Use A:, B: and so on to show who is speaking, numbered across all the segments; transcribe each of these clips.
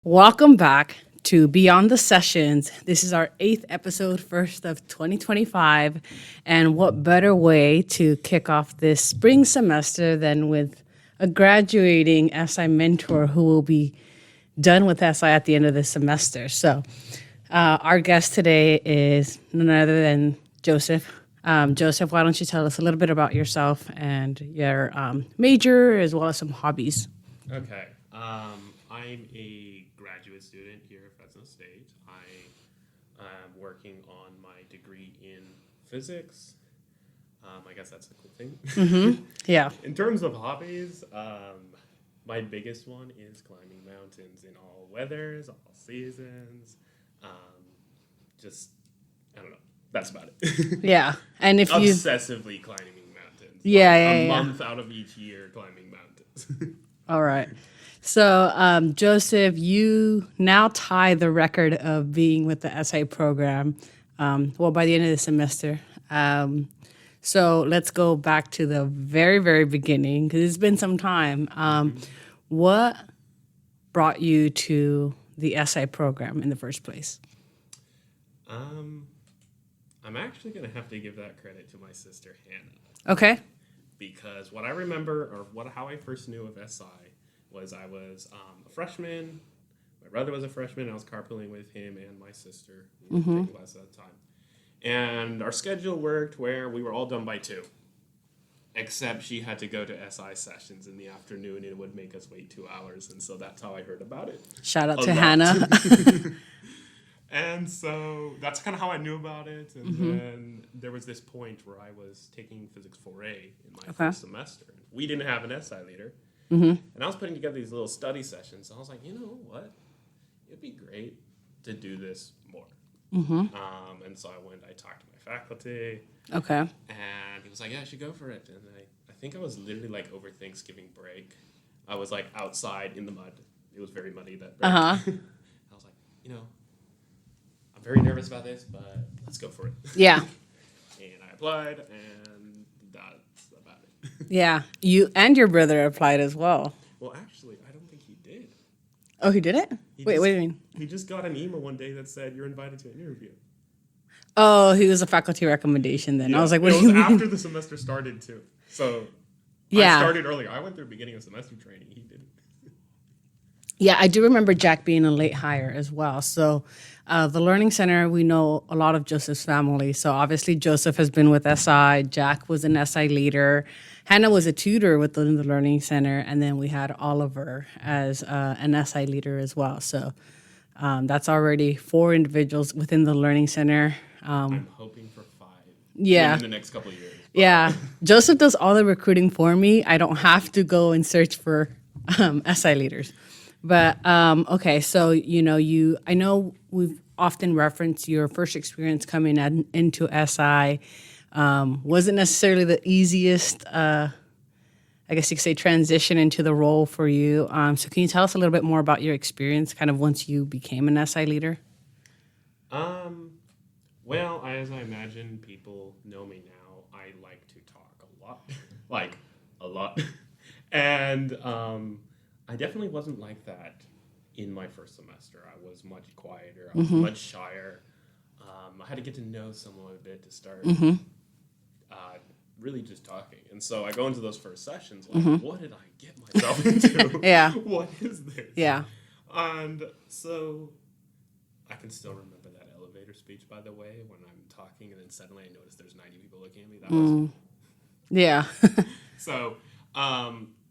A: Welcome back to Beyond the Sessions. This is our eighth episode, first of 2025. And what better way to kick off this spring semester than with a graduating SI mentor who will be done with SI at the end of the semester. So, our guest today is none other than Joseph. Joseph, why don't you tell us a little bit about yourself and your major as well as some hobbies?
B: Okay. I'm a graduate student here at Fresno State. I am working on my degree in physics. I guess that's a cool thing.
A: Yeah.
B: In terms of hobbies, my biggest one is climbing mountains in all weathers, all seasons. Just, I don't know. That's about it.
A: Yeah. And if you
B: Obsessively climbing mountains.
A: Yeah,
B: A
A: yeah.
B: month out of each year climbing mountains.
A: All right. So, Joseph, you now tie the record of being with the SI program, by the end of the semester. So let's go back to the very, very beginning, because it's been some time. What brought you to the SI program in the first place?
B: I'm actually going to have to give that credit to my sister, Hannah.
A: Okay.
B: Because what I remember, or how I first knew of SI, was I was a freshman. My brother was a freshman. I was carpooling with him and my sister. We were taking classes at the time. And our schedule worked where we were all done by 2. Except she had to go to SI sessions in the afternoon, and it would make us wait 2 hours. And so that's how I heard about it.
A: Shout out
B: A
A: to
B: lot.
A: Hannah.
B: And so that's kind of how I knew about it. And then there was this point where I was taking Physics 4A in my first semester. We didn't have an SI leader. And I was putting together these little study sessions. And I was like, you know what? It'd be great to do this more. And so I talked to my faculty.
A: Okay.
B: And he was like, yeah, I should go for it. And I think I was literally like over Thanksgiving break. I was like outside in the mud. It was very muddy that break. I was like, I'm very nervous about this, but let's go for it.
A: Yeah.
B: And I applied, and that's about it.
A: Yeah. You and your brother applied as well.
B: Well, actually, I don't think he did.
A: Oh, he did it? Wait, what do you mean?
B: He just got an email one day that said, you're invited to an interview.
A: Oh, he was a faculty recommendation then.
B: Yeah,
A: I was like, what
B: it
A: do you
B: was
A: mean?
B: after the semester started, too. So
A: Yeah.
B: I started earlier. I went through beginning of semester training. He didn't.
A: Yeah, I do remember Jack being a late hire as well. So the Learning Center, we know a lot of Joseph's family. So obviously Joseph has been with SI. Jack was an SI leader. Hannah was a tutor within the Learning Center. And then we had Oliver as an SI leader as well. So that's already 4 individuals within the Learning Center.
B: I'm hoping for 5
A: Yeah.
B: in the next couple of years.
A: Yeah. Joseph does all the recruiting for me. I don't have to go and search for SI leaders. But okay, so I know we've often referenced your first experience coming into SI. Wasn't necessarily the easiest, I guess you could say, transition into the role for you. So can you tell us a little bit more about your experience, kind of once you became an SI leader?
B: Well, as I imagine people know me now, I like to talk a lot, like a lot, and I definitely wasn't like that in my first semester. I was much quieter. I was much shyer. I had to get to know someone a bit to start really just talking. And so I go into those first sessions like, what did I get myself into?
A: Yeah.
B: What is this?
A: Yeah.
B: And so I can still remember that elevator speech, by the way, when I'm talking and then suddenly I notice there's 90 people looking at me. That was
A: Yeah.
B: so.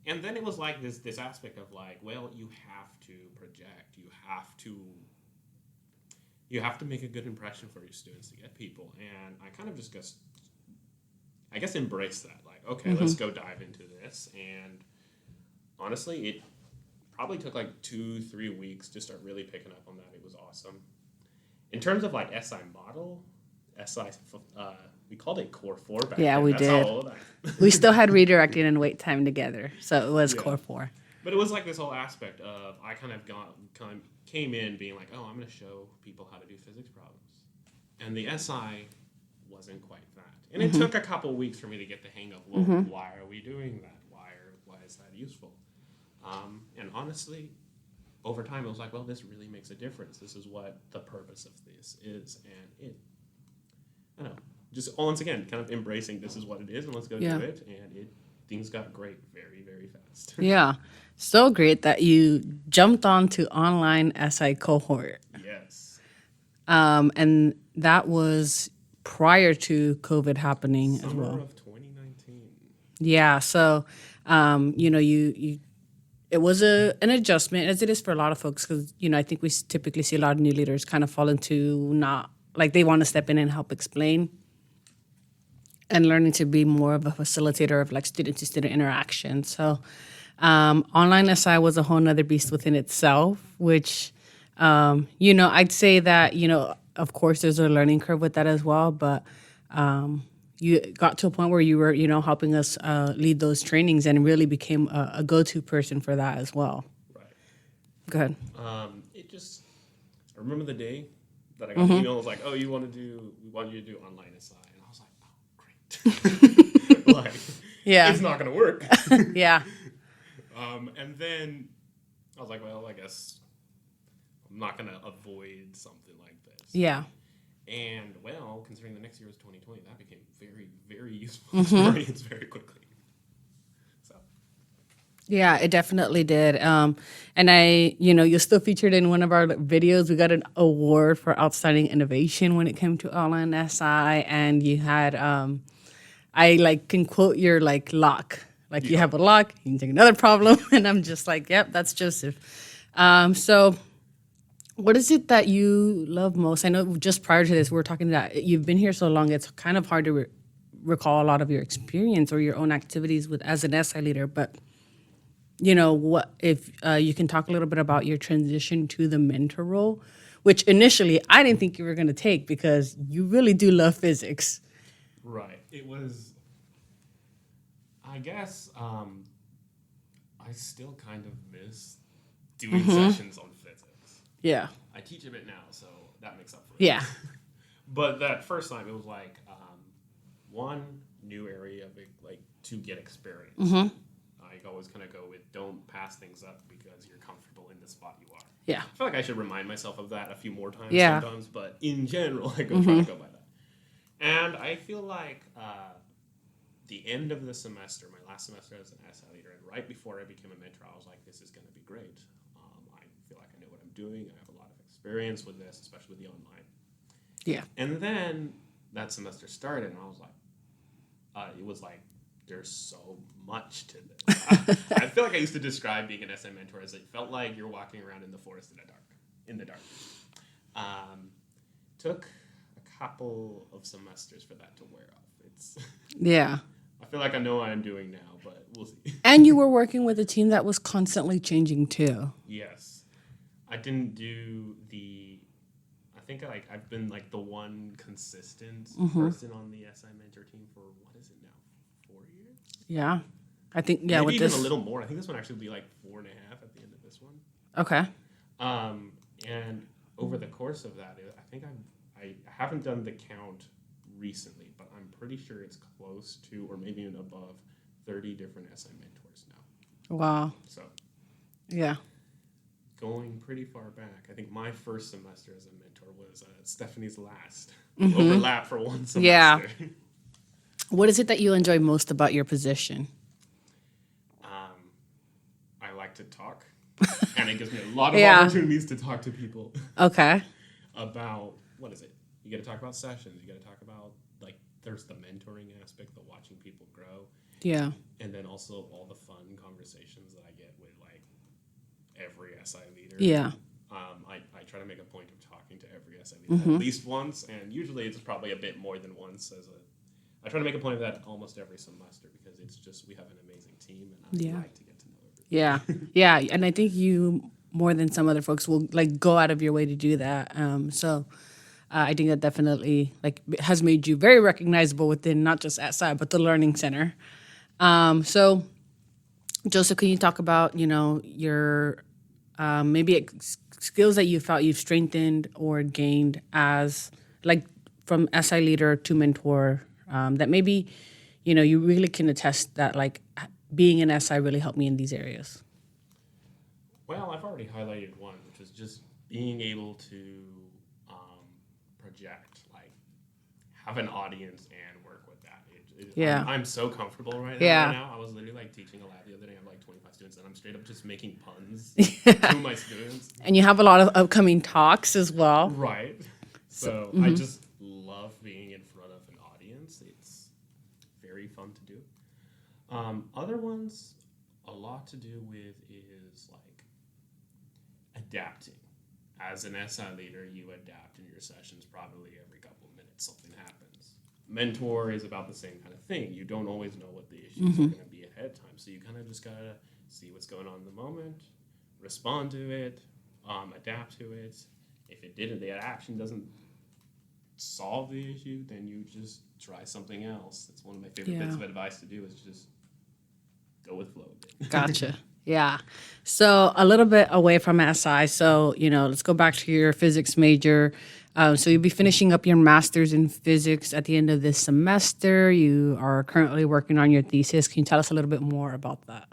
B: And then it was like this aspect of like, well, you have to project, you have to make a good impression for your students to get people. And I kind of just embraced that. Like, okay, let's go dive into this. And honestly, it probably took like 2-3 weeks to start really picking up on that. It was awesome. In terms of like SI model, we called it Core 4 back
A: Yeah,
B: then.
A: we
B: That's
A: did.
B: How old I am.
A: We still had redirecting and wait time together. So it was Core 4.
B: But it was like this whole aspect of I kind of came in being like, oh, I'm going to show people how to do physics problems. And the SI wasn't quite that. And it took a couple weeks for me to get the hang of, well, why are we doing that? Why is that useful? And honestly, over time, it was like, well, this really makes a difference. This is what the purpose of this is. And I don't know, just once again, kind of embracing this is what it is and let's go do it. And things got great very, very fast.
A: Yeah. So great that you jumped onto online SI cohort.
B: Yes.
A: And that was prior to COVID happening as
B: Summer
A: well.
B: of 2019.
A: Yeah. So, you it was an adjustment, as it is for a lot of folks, because, I think we typically see a lot of new leaders kind of fall into not, like they want to step in and help explain, and learning to be more of a facilitator of like student-to-student interaction. So online SI was a whole nother beast within itself, which, I'd say that, of course, there's a learning curve with that as well, but you got to a point where you were, helping us lead those trainings and really became a go-to person for that as well.
B: Right.
A: Go ahead.
B: I remember the day that I got the email. It was like, oh, we want you to do online SI. And I was like, oh, great. Like,
A: Yeah.
B: it's not going to work.
A: Yeah.
B: And then I was like, well, I guess I'm not going to avoid something like this.
A: Yeah.
B: And, well, considering the next year was 2020, that became very, very useful experience very quickly. So.
A: Yeah, it definitely did. And you're still featured in one of our videos. We got an award for outstanding innovation when it came to online SI. And you had, I can quote your lock. You have a lock, you can take another problem. And I'm just like, yep, that's Joseph. So what is it that you love most? I know just prior to this, we were talking that you've been here so long, it's kind of hard to recall a lot of your experience or your own activities as an SI leader. But, what if you can talk a little bit about your transition to the mentor role, which initially I didn't think you were going to take because you really do love physics.
B: Right. It was, I guess, I still kind of miss doing sessions on physics.
A: Yeah.
B: I teach a bit now, so that makes up for it.
A: Yeah.
B: But that first time, it was like one new area of it, to get experience. I always kind of go with don't pass things up because you're comfortable in the spot you are.
A: Yeah.
B: I feel like I should remind myself of that a few more times sometimes, but in general, I try to go by that. And I feel like the end of the semester, my last semester as an SI leader, and right before I became a mentor, I was like, this is going to be great. I feel like I know what I'm doing. I have a lot of experience with this, especially with the online.
A: Yeah.
B: And then that semester started, and I was like, it was like, there's so much to this. I feel like I used to describe being an SI mentor as it felt like you're walking around in the forest in the dark. Took a couple of semesters for that to wear off.
A: Yeah.
B: I feel like I know what I'm doing now, but we'll see.
A: And you were working with a team that was constantly changing too.
B: Yes. I didn't do I think I've been the one consistent person on the SI mentor team for, what is it now, 4 years?
A: Yeah. I think,
B: Maybe
A: with
B: even
A: this.
B: a little more. I think this one actually will be 4.5 at the end of this one.
A: Okay.
B: And over the course of that, I think I haven't done the count recently, but I'm pretty sure it's close to, or maybe even above, 30 different SI mentors now.
A: Wow.
B: So.
A: Yeah.
B: Going pretty far back. I think my first semester as a mentor was Stephanie's last. Overlap for one semester.
A: Yeah. What is it that you enjoy most about your position?
B: I like to talk. And it gives me a lot of opportunities to talk to people.
A: Okay.
B: About, what is it? You got to talk about sessions. You got to talk about, there's the mentoring aspect, the watching people grow.
A: Yeah.
B: And then also all the fun conversations that I get with, every SI leader.
A: Yeah.
B: I try to make a point of talking to every SI leader at least once, and usually it's probably a bit more than once. I try to make a point of that almost every semester because it's just, we have an amazing team, and I like to get to know everyone.
A: Yeah. Yeah. And I think you, more than some other folks, will go out of your way to do that. So I think that definitely has made you very recognizable within not just SI, but the Learning Center. So Joseph, can you talk about, your maybe skills that you felt you've strengthened or gained as, from SI leader to mentor, that maybe, you really can attest that, being an SI really helped me in these areas?
B: Well, I've already highlighted one, which was just being able to project, like have an audience and work with that.
A: Yeah.
B: I'm so comfortable right
A: Yeah.
B: now. I was literally like teaching a lab the other day. I have like 25 students, and I'm straight up just making puns
A: Yeah.
B: to my students.
A: And you have a lot of upcoming talks as well.
B: Right. So I just love being in front of an audience. It's very fun to do. Other ones, a lot to do with is like adapting. As an SI leader, you adapt in your sessions probably every couple of minutes. Something happens. Mentor is about the same kind of thing. You don't always know what the issues are going to be ahead of time. So you kind of just got to see what's going on in the moment, respond to it, adapt to it. If the action doesn't solve the issue, then you just try something else. That's one of my favorite bits of advice to do is just go with flow a bit.
A: Gotcha. Yeah. So a little bit away from SI. So, let's go back to your physics major. So you'll be finishing up your master's in physics at the end of this semester. You are currently working on your thesis. Can you tell us a little bit more about that?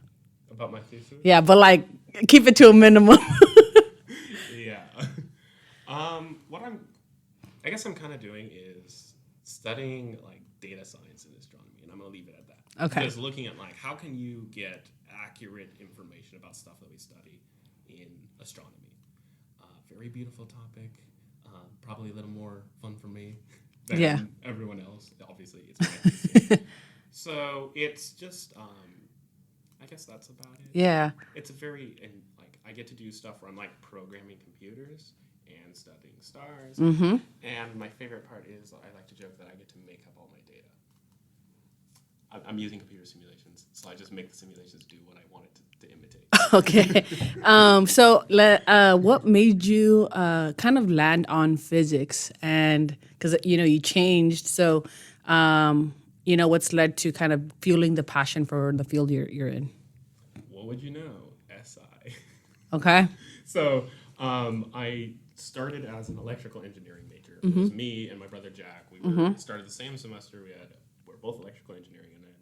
B: About my thesis?
A: Yeah, but like keep it to a minimum.
B: Yeah. I guess I'm kind of doing is studying like data science and astronomy, and I'm gonna leave it at that.
A: Okay.
B: Because looking at like how can you get accurate information about stuff that we study in astronomy. Very beautiful topic. Probably a little more fun for me than everyone else. Obviously, it's my thesis. So it's just, I guess that's about it.
A: Yeah.
B: It's I get to do stuff where I'm like programming computers and studying stars.
A: Mm-hmm.
B: And my favorite part is I like to joke that I get to make up all my data. I'm using computer simulations, so I just make the simulations do what I want it to imitate.
A: Okay. What made you kind of land on physics? And because, you changed. So, what's led to kind of fueling the passion for the field you're in?
B: What would you know? SI.
A: Okay.
B: So I started as an electrical engineering major. It was me and my brother Jack. We started the same semester. We're both electrical engineering, and then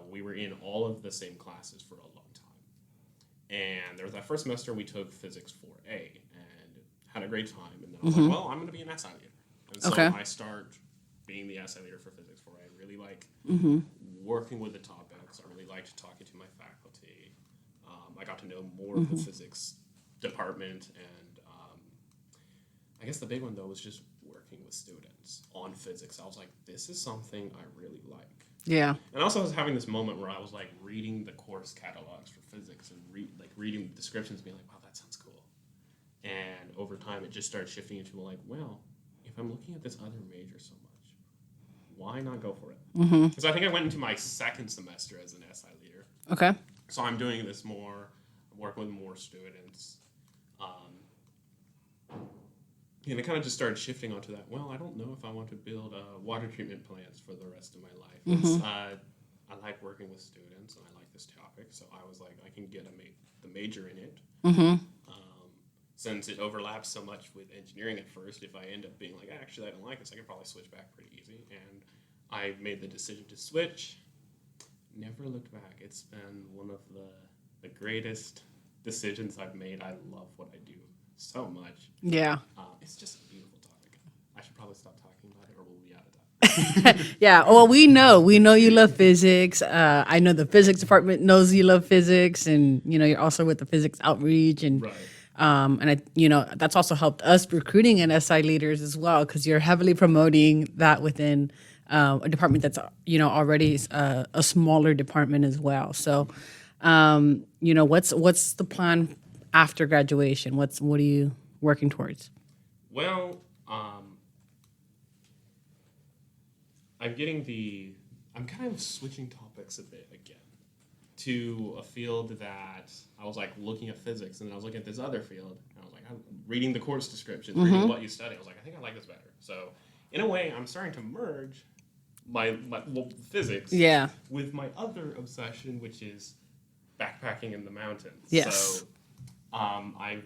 B: we were in all of the same classes for a long time. And there was that first semester we took physics 4A and had a great time. And then I was like, well, I'm going to be an SI leader. And so I start being the SI leader for physics 4A. I really like working with the topics. I really liked talking to my faculty. I got to know more of the physics department, and I guess the big one though was just working with students on physics. I was like, this is something I really like.
A: Yeah.
B: And also I was having this moment where I was like reading the course catalogs for physics and reading the descriptions, being like, wow, that sounds cool. And over time it just started shifting into like, well, if I'm looking at this other major so much, why not go for it? Because I think I went into my second semester as an SI leader.
A: Okay.
B: So I'm doing this more, I'm working with more students. And it kind of just started shifting onto that. Well, I don't know if I want to build water treatment plants for the rest of my life. I like working with students, and I like this topic. So I was like, I can get the major in it. Since it overlaps so much with engineering at first, if I end up being like, actually, I don't like this, I can probably switch back pretty easy. And I made the decision to switch. Never looked back. It's been one of the greatest decisions I've made. I love what I do so much.
A: Yeah.
B: It's just a beautiful topic. I should probably stop talking about it, or we'll be out of time.
A: Yeah. Well, we know you love physics. I know the physics department knows you love physics, and you're also with the physics outreach, and that's also helped us recruiting and SI leaders as well, because you're heavily promoting that within a department that's already a smaller department as well. So, what's the plan after graduation? What are you working towards?
B: Well, I'm kind of switching topics a bit again to a field that I was like looking at physics, and then I was looking at this other field, and I was like, I'm reading the course descriptions, reading what you study. I was like, I think I like this better. So in a way, I'm starting to merge my physics with my other obsession, which is backpacking in the mountains.
A: Yes.
B: So I've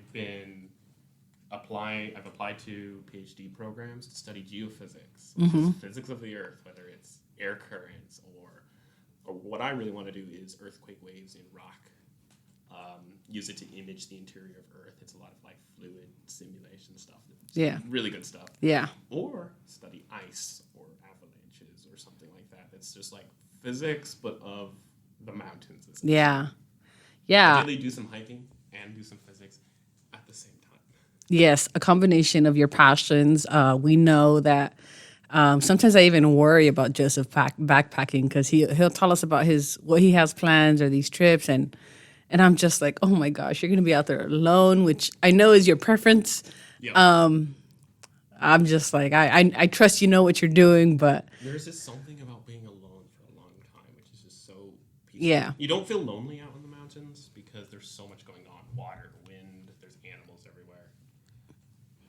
B: applied to PhD programs to study geophysics, which is physics of the earth, whether it's air currents or what I really want to do is earthquake waves in rock. use it to image the interior of Earth. It's a lot of like fluid simulation stuff.
A: Yeah.
B: Really good stuff.
A: Yeah.
B: Or study ice or avalanches or something like that. It's just like physics, but of the mountains.
A: Yeah. Yeah.
B: Ideally, do some hiking and do some physics at the same time.
A: Yes, a combination of your passions. We know that sometimes I even worry about Joseph backpacking because he'll tell us about what he has plans or these trips, and I'm just like, oh my gosh, you're going to be out there alone, which I know is your preference.
B: Yeah.
A: I'm just like, I trust you know what you're doing, but
B: There's just something about being alone for a long time, which is just so peaceful.
A: yeah,
B: You don't feel lonely out in the mountains because there's so much going on. Water, wind, there's animals everywhere.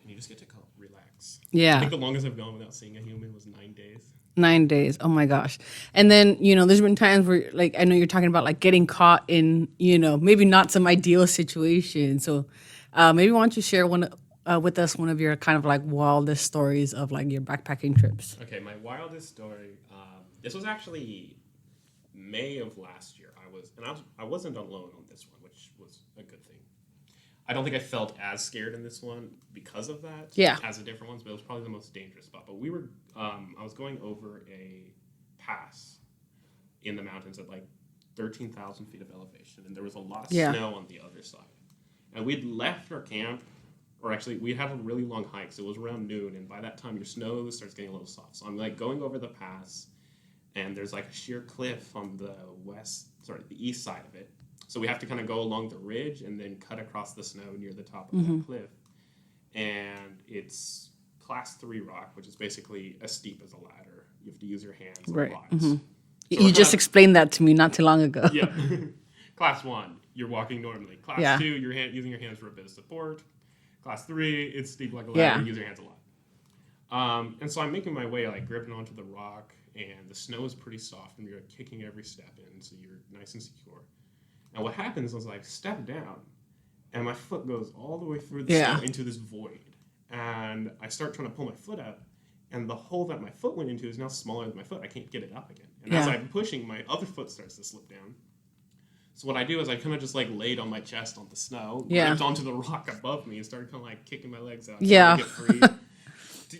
B: And you just get to relax. I
A: yeah.
B: think the longest I've gone without seeing a human was 9 days.
A: 9 days. Oh my gosh. And then, there's been times where, like, I know you're talking about like getting caught in, maybe not some ideal situation. So maybe why don't you share with us one of your kind of like wildest stories of like your backpacking trips?
B: Okay, my wildest story. This was actually May of last year. I wasn't alone on this one, which was a good thing. I don't think I felt as scared in this one because of that.
A: Yeah.
B: As the different ones, but it was probably the most dangerous spot. But I was going over a pass in the mountains at like 13,000 feet of elevation, and there was a lot of snow on the other side. And we'd left our camp, or actually we had a really long hike, so it was around noon, and by that time your snow starts getting a little soft. So I'm like going over the pass, and there's like a sheer cliff on the east side of it. So we have to kind of go along the ridge and then cut across the snow near the top of that cliff. And it's class 3 rock, which is basically as steep as a ladder. You have to use your hands a lot.
A: Mm-hmm.
B: So
A: you just explained that to me not too long ago.
B: Yeah. Class 1, you're walking normally. Class 2, you're using your hands for a bit of support. Class 3, it's steep like a ladder. You use your hands a lot. And so I'm making my way, like gripping onto the rock, and the snow is pretty soft, and you're kicking every step in, so you're nice and secure. And what happens is I step down, and my foot goes all the way through the snow into this void. And I start trying to pull my foot out, and the hole that my foot went into is now smaller than my foot. I can't get it up again. And as I'm pushing, my other foot starts to slip down. So what I do is I kind of just like laid on my chest on the snow, gripped onto the rock above me, and started kind of like kicking my legs out to get free.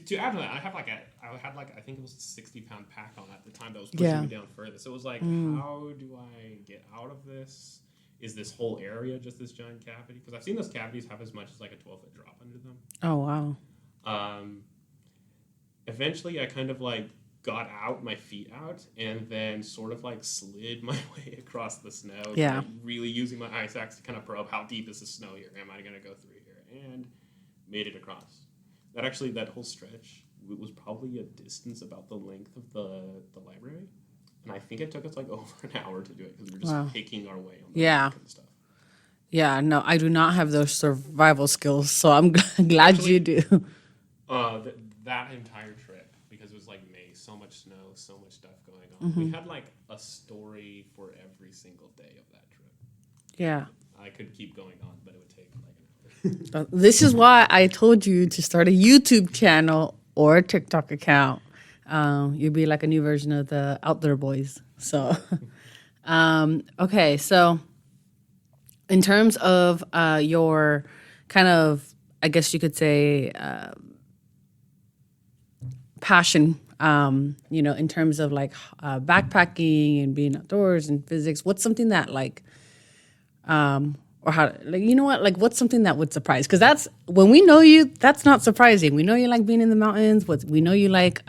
B: To add to that, I think it was a 60-pound pack on at the time that was pushing me down further. So it was like, how do I get out of this? Is this whole area just this giant cavity? Because I've seen those cavities have as much as like a 12-foot drop under them.
A: Oh, wow.
B: Eventually, I kind of like got my feet out, and then sort of like slid my way across the snow. Like really using my ice axe to kind of probe how deep is the snow here? Am I going to go through here? And made it across. That whole stretch was probably a distance about the length of the library. And I think it took us like over an hour to do it because we were just picking our way on the rock and stuff.
A: Yeah, no, I do not have those survival skills, so I'm glad you do.
B: That entire trip, because it was like May, so much snow, so much stuff going on. We had like a story for every single day of that trip.
A: Yeah.
B: I could keep going on, but it would take like an hour.
A: This is why I told you to start a YouTube channel or a TikTok account. You'd be like a new version of the Out There Boys. So, okay. So, in terms of your kind of, I guess you could say, passion, in terms of like backpacking and being outdoors and physics, what's something that like, or how, like, you know what, like what's something that would surprise? Because that's, when we know you, that's not surprising. We know you like being in the mountains. We know you like,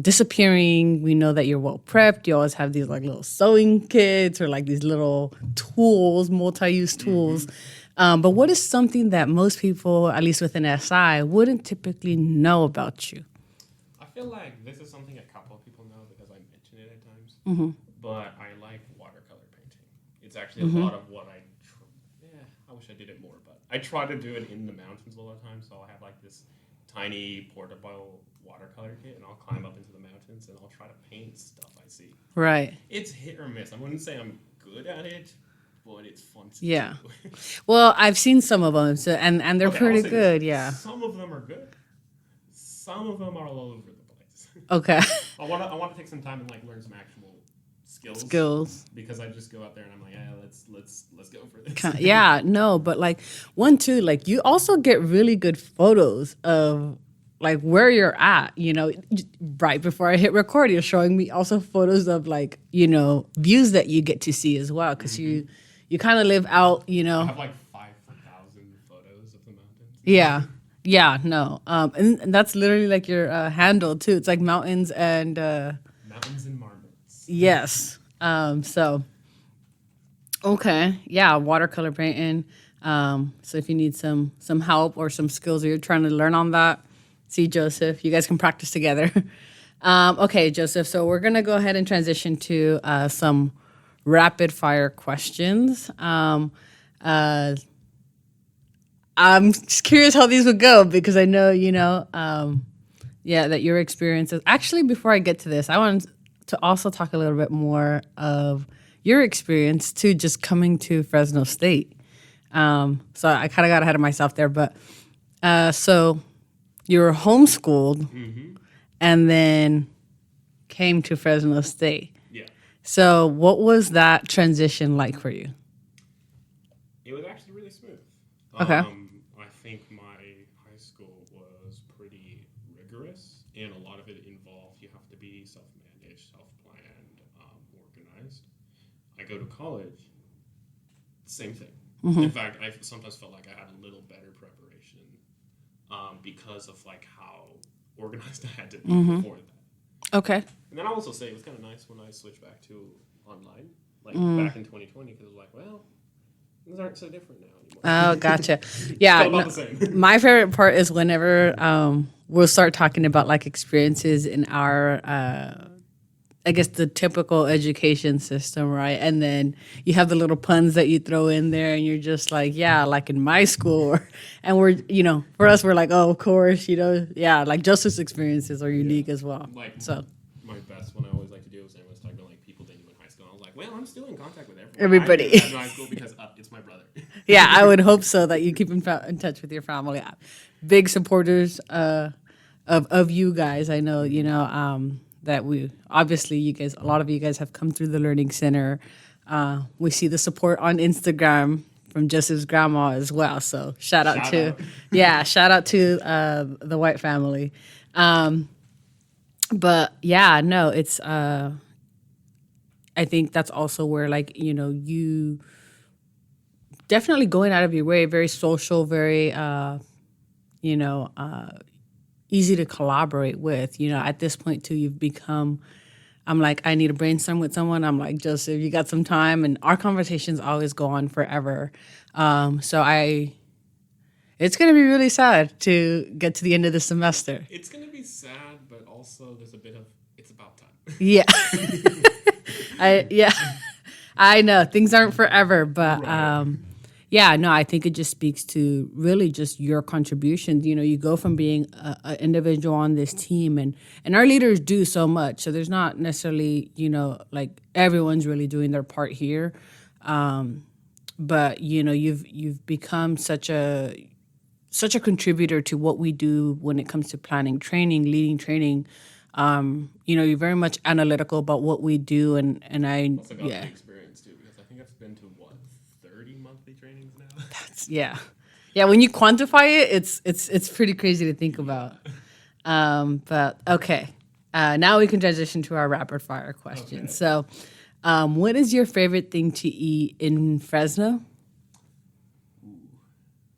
A: disappearing. We know that you're well prepped. You always have these like little sewing kits or like these little tools, multi-use tools. But what is something that most people, at least within SI, wouldn't typically know about you?
B: I feel like this is something a couple of people know because I mention it at times. But I like watercolor painting. It's actually a lot of what I wish I did it more, but I try to do it in the mountains a lot of times. So I have like this tiny portable watercolor kit, and I'll climb up into the mountains and I'll try to paint stuff I see.
A: Right.
B: It's hit or miss. I wouldn't say I'm good at it, but it's fun to do.
A: Well, I've seen some of them, so, and they're pretty good. Yeah.
B: Some of them are good. Some of them are all over the place.
A: Okay.
B: I want to take some time and like learn some actual skills because I just go out there and I'm like, yeah, let's go for this.
A: Yeah, no, but like one too, like you also get really good photos of like where you're at, right before I hit record, you're showing me also photos of like, views that you get to see as well. Cause you kind of live out,
B: I have like 5,000 photos of the mountains.
A: Yeah. Yeah, no. And that's literally like your handle too. It's like mountains and
B: Mountains and marmots.
A: yes. So okay. Yeah, watercolor painting. So if you need some help or some skills or you're trying to learn on that, see Joseph. You guys can practice together. Okay, Joseph. So we're gonna go ahead and transition to some rapid fire questions. I'm just curious how these would go because I know, that your experiences. Actually, before I get to this, I want to also talk a little bit more of your experience too, just coming to Fresno State. So I kind of got ahead of myself there, but so you were homeschooled and then came to Fresno State.
B: Yeah.
A: So what was that transition like for you?
B: It was actually really smooth.
A: Okay.
B: I think my high school was pretty rigorous, and a lot of it involved you have to be self-managed, self-planned, organized. I go to college, same thing. In fact, I sometimes felt like I had a little better preparation because of like how organized I had to be before that.
A: Okay.
B: And then I'll also say it was kind of nice when I switched back to online, like back in 2020, because it was like, well, things aren't so different now anymore.
A: Oh, gotcha. Yeah.
B: Still not the same.
A: My favorite part is whenever we'll start talking about like experiences in our, I guess, the typical education system, right? And then you have the little puns that you throw in there and you're just like, yeah, like in my school. And we're, for us, we're like, oh, of course, yeah, like Joseph's experiences are unique as well.
B: Like,
A: so
B: my best one I always like to do is I was talking to like people that knew in high school. I was like, well, I'm still in contact with
A: Everybody.
B: I knew in high school because it's my brother.
A: yeah, I would hope so that you keep in touch with your family. Big supporters of you guys. I know, that we obviously a lot of you guys have come through the Learning Center. We see the support on Instagram from Joseph's grandma as well. So shout out to the White family. But yeah, no, it's I think that's also where like, you definitely going out of your way, very social, very easy to collaborate with. At this point too, you've become, I'm like, I need to brainstorm with someone. I'm like, Joseph, you got some time? And our conversations always go on forever. It's going to be really sad to get to the end of the semester.
B: It's going to be sad, but also there's a bit of, it's about time.
A: Yeah. I know things aren't forever, but
B: Right.
A: I think it just speaks to really just your contributions. You go from being an individual on this team, and our leaders do so much. So there's not necessarily, like everyone's really doing their part here. But you've become such a contributor to what we do when it comes to planning training, leading training. You're very much analytical about what we do, and I
B: Also got the experience too, because I think I've been to 30 monthly trainings now.
A: Yeah. When you quantify it, it's pretty crazy to think about. But okay, now we can transition to our rapid fire questions.
B: Okay.
A: So, what is your favorite thing to eat in Fresno?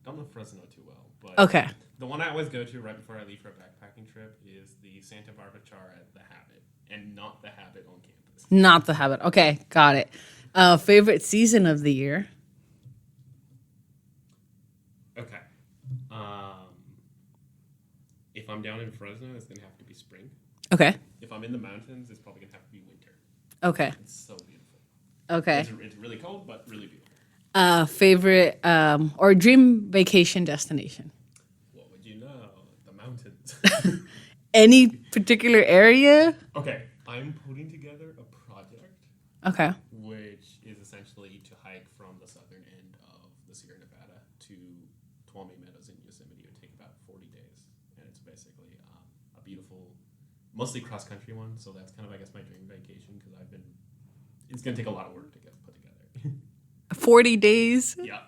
B: Don't know Fresno too well, but
A: Okay.
B: the one I always go to right before I leave for a backpacking trip is the Santa Barbara Char at the Habit, and not the Habit on campus.
A: Not the Habit. Okay, got it. Favorite season of the year?
B: Okay. If I'm down in Fresno, it's gonna have to be spring.
A: Okay.
B: If I'm in the mountains, it's probably gonna have to be winter.
A: Okay.
B: It's so beautiful.
A: Okay.
B: It's really cold, but really beautiful.
A: Favorite or dream vacation destination?
B: What would you know? The mountains.
A: Any particular area?
B: Okay, I'm putting together a project
A: Okay.
B: which is essentially to hike from the southern end of the Sierra Nevada to Tuolumne Meadows in Yosemite. It would take about 40 days, and it's basically a beautiful, mostly cross-country one, so that's kind of, I guess, my dream vacation, because I've been it's going to take a lot of work to get put together.
A: 40 days?
B: Yeah.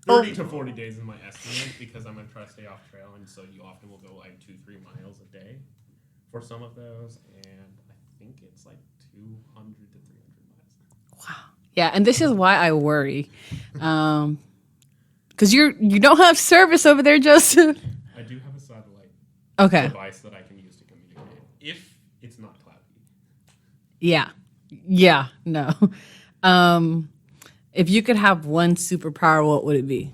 B: 30 to 40 days is my estimate because I'm going to try to stay off trail. And so you often will go like 2-3 miles a day for some of those. And I think it's like 200 to 300 miles.
A: Wow. Yeah. And this is why I worry. Because you don't have service over there, Joseph.
B: I do have a satellite device that I can use to communicate if it's not cloudy.
A: Yeah. Yeah. No. If you could have one superpower, what would it be?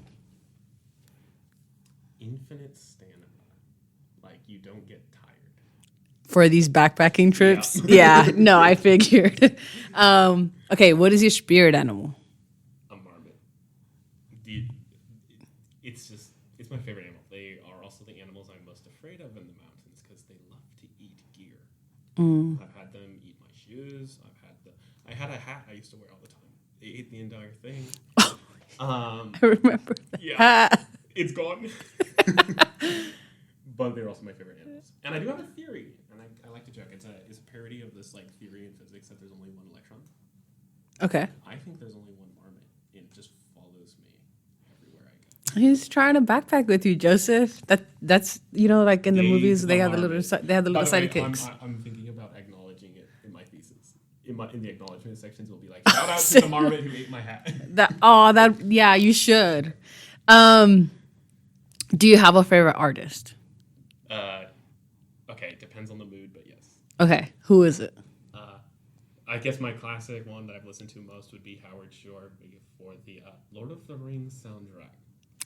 B: Infinite stamina. Like, you don't get tired.
A: For these backpacking trips? Yeah. No, I figured. Okay, what is your spirit animal?
B: A marmot. It's my favorite animal. They are also the animals I'm most afraid of in the mountains because they love to eat gear. I've had them eat my shoes. I had a hat I used to wear all the time. They ate the entire thing.
A: I remember that.
B: Yeah, it's gone. But they're also my favorite animals. And I do have a theory, and I like to joke. It's a parody of this like theory in physics that there's only one electron.
A: Okay.
B: I think there's only one marmot, and it just follows me everywhere I go.
A: He's trying to backpack with you, Joseph. That's like in the movies they have the little sidekicks.
B: I'm thinking about acknowledging it in my thesis. In the acknowledgement sections, will be like, shout out to the marmot who ate my hat.
A: Yeah, you should. Do you have a favorite artist?
B: Okay, it depends on the mood, but yes.
A: Okay, who is it?
B: I guess my classic one that I've listened to most would be Howard Shore for the Lord of the Rings soundtrack.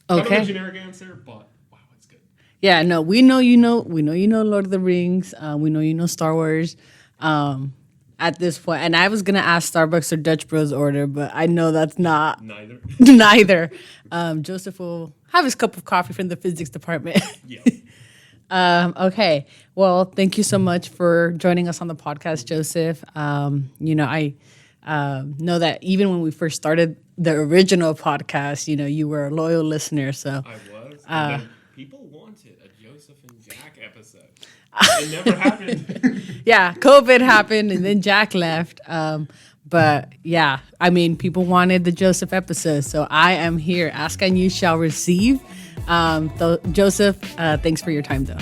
A: Okay.
B: Kind of a generic answer, but wow, it's good.
A: Yeah, no, we know you know Lord of the Rings. We know you know Star Wars. At this point, and I was gonna ask Starbucks or Dutch Bros order, but I know that's not
B: Neither.
A: neither. Joseph will have his cup of coffee from the physics department.
B: Yeah.
A: Okay. Well, thank you so much for joining us on the podcast, Joseph. I know that even when we first started the original podcast, you were a loyal listener. So
B: I was. And then people wanted a Joseph and Jack episode. It never happened.
A: Yeah, COVID happened and then Jack left. But yeah, I mean, people wanted the Joseph episode. So I am here. Ask and you shall receive. Joseph, thanks for your time, though.